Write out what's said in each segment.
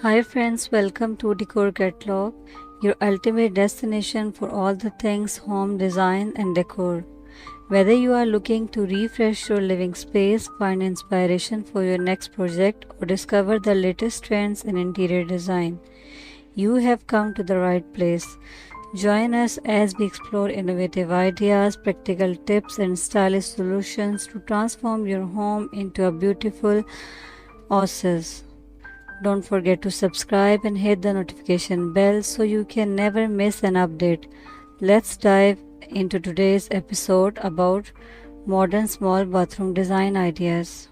Hi friends, welcome to Decor Catalog, your ultimate destination for all the things home design and decor. Whether you are looking to refresh your living space, find inspiration for your next project, or discover the latest trends in interior design, you have come to the right place. Join us as we explore innovative ideas, practical tips, and stylish solutions to transform your home into a beautiful oasis. Don't forget to subscribe and hit the notification bell so you can never miss an update. Let's dive into today's episode about modern small bathroom design ideas.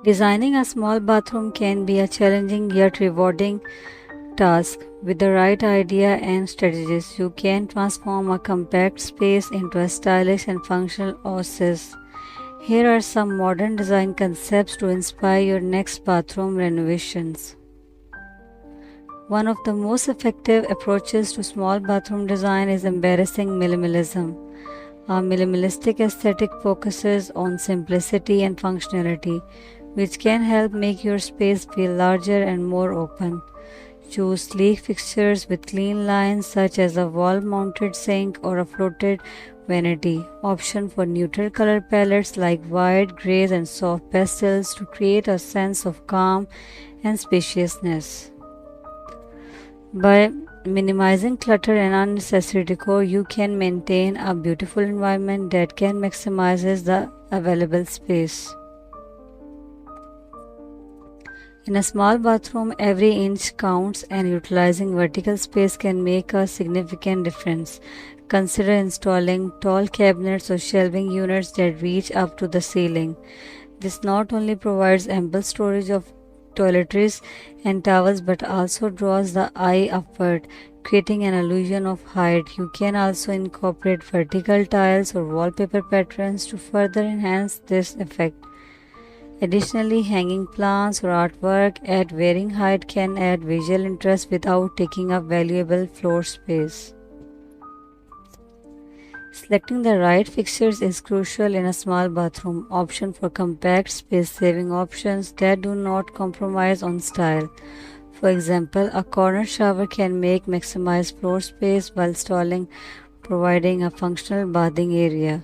Designing a small bathroom can be a challenging yet rewarding task. With the right idea and strategies, you can transform a compact space into a stylish and functional oasis. Here are some modern design concepts to inspire your next bathroom renovations. One of the most effective approaches to small bathroom design is embracing minimalism. A minimalistic aesthetic focuses on simplicity and functionality, which can help make your space feel larger and more open. Choose sleek fixtures with clean lines, such as a wall mounted sink or a floated vanity. Option for neutral color palettes like white, grays, and soft pastels to create a sense of calm and spaciousness. By minimizing clutter and unnecessary decor, you can maintain a beautiful environment that can maximize the available space. In a small bathroom, every inch counts, and utilizing vertical space can make a significant difference. Consider installing tall cabinets or shelving units that reach up to the ceiling. This not only provides ample storage of toiletries and towels but also draws the eye upward, creating an illusion of height. You can also incorporate vertical tiles or wallpaper patterns to further enhance this effect. Additionally, hanging plants or artwork at varying height can add visual interest without taking up valuable floor space. Selecting the right fixtures is crucial in a small bathroom. Option for compact space-saving options that do not compromise on style. For example, a corner shower can make maximize floor space while stalling, providing a functional bathing area.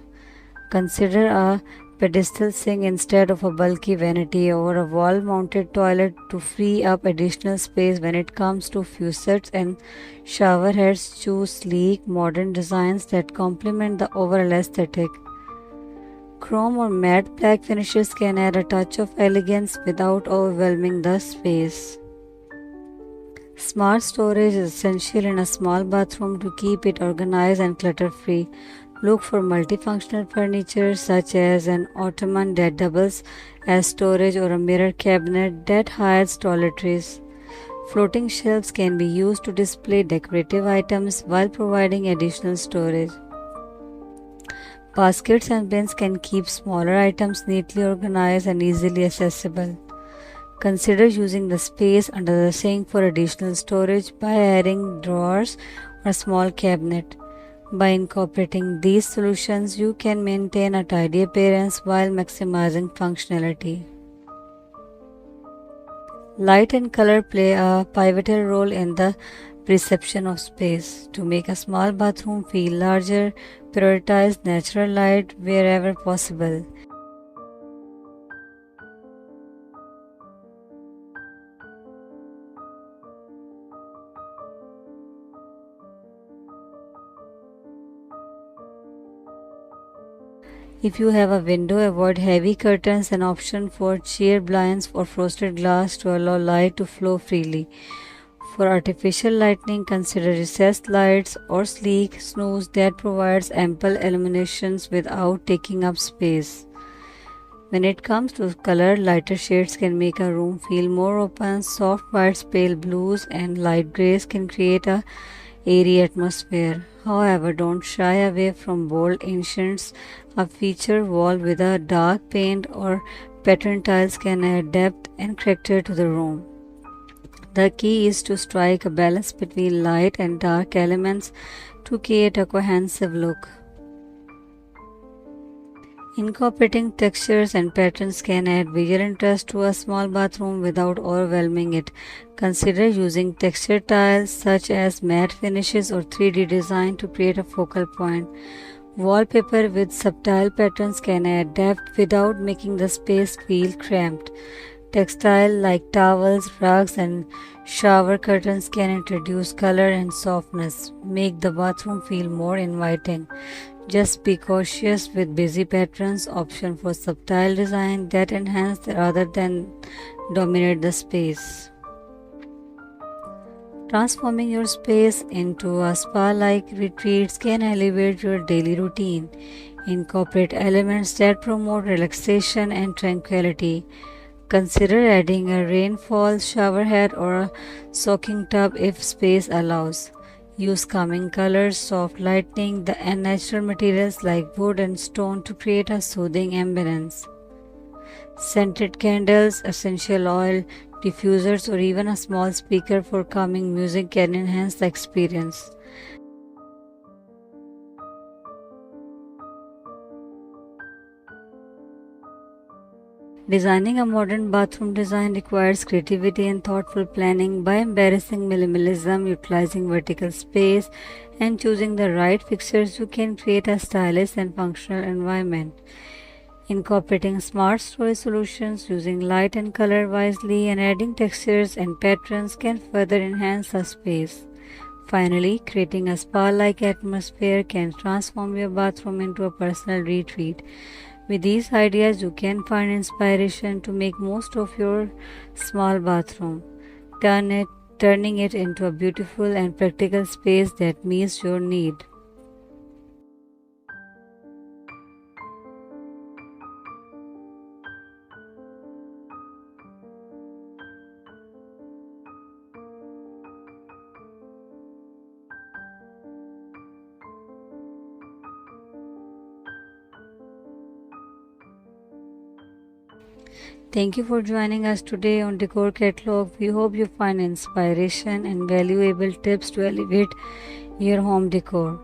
Consider a pedestal sink instead of a bulky vanity or a wall mounted toilet to free up additional space. When it comes to faucets and shower heads, choose sleek, modern designs that complement the overall aesthetic. Chrome or matte black finishes can add a touch of elegance without overwhelming the space. Smart storage is essential in a small bathroom to keep it organized and clutter free. Look for multifunctional furniture such as an ottoman that doubles as storage or a mirror cabinet that hides toiletries. Floating shelves can be used to display decorative items while providing additional storage. Baskets and bins can keep smaller items neatly organized and easily accessible. Consider using the space under the sink for additional storage by adding drawers or a small cabinet. By incorporating these solutions, you can maintain a tidy appearance while maximizing functionality. Light and color play a pivotal role in the perception of space. To make a small bathroom feel larger, prioritize natural light wherever possible. If you have a window, avoid heavy curtains and option for sheer blinds or frosted glass to allow light to flow freely. For artificial lighting, consider recessed lights or sleek snooze that provides ample illuminations without taking up space. When it comes to color, lighter shades can make a room feel more open. Soft whites, pale blues, and light grays can create a airy atmosphere. However, don't shy away from bold accents. A feature wall with a dark paint or pattern tiles can add depth and character to the room. The key is to strike a balance between light and dark elements to create a cohesive look. Incorporating textures and patterns can add visual interest to a small bathroom without overwhelming it. Consider using textured tiles such as matte finishes or 3D design to create a focal point. Wallpaper with subtle patterns can add depth without making the space feel cramped. Textile like towels, rugs, and shower curtains can introduce color and softness, make the bathroom feel more inviting. Just be cautious with busy patterns, option for subtle design that enhance rather than dominate the space. Transforming your space into a spa-like retreats can elevate your daily routine. Incorporate elements that promote relaxation and tranquility. Consider adding a rainfall shower head or a soaking tub if space allows. Use calming colors, soft lighting, and natural materials like wood and stone to create a soothing ambience. Scented candles, essential oil, diffusers, or even a small speaker for calming music can enhance the experience. Designing a modern bathroom design requires creativity and thoughtful planning. By embracing minimalism, utilizing vertical space, and choosing the right fixtures, you can create a stylish and functional environment. Incorporating smart storage solutions, using light and color wisely, and adding textures and patterns can further enhance the space. Finally, creating a spa-like atmosphere can transform your bathroom into a personal retreat. With these ideas, you can find inspiration to make most of your small bathroom, turning it into a beautiful and practical space that meets your need. Thank you for joining us today on Decor Catalog. We hope you find inspiration and valuable tips to elevate your home decor.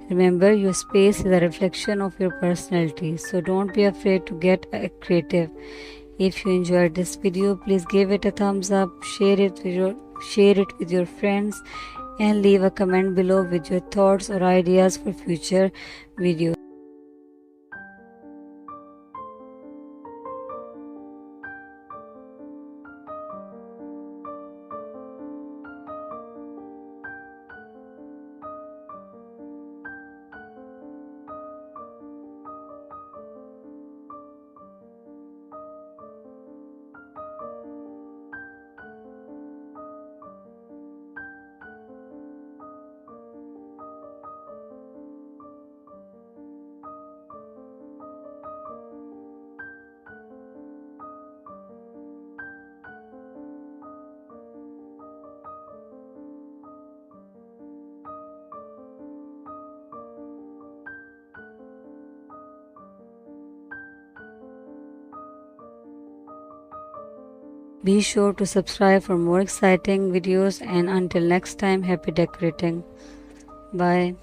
Remember, your space is a reflection of your personality, so don't be afraid to get creative. If you enjoyed this video, please give it a thumbs up, share it with your friends, and leave a comment below with your thoughts or ideas for future videos. Be sure to subscribe for more exciting videos, and until next time, happy decorating. Bye.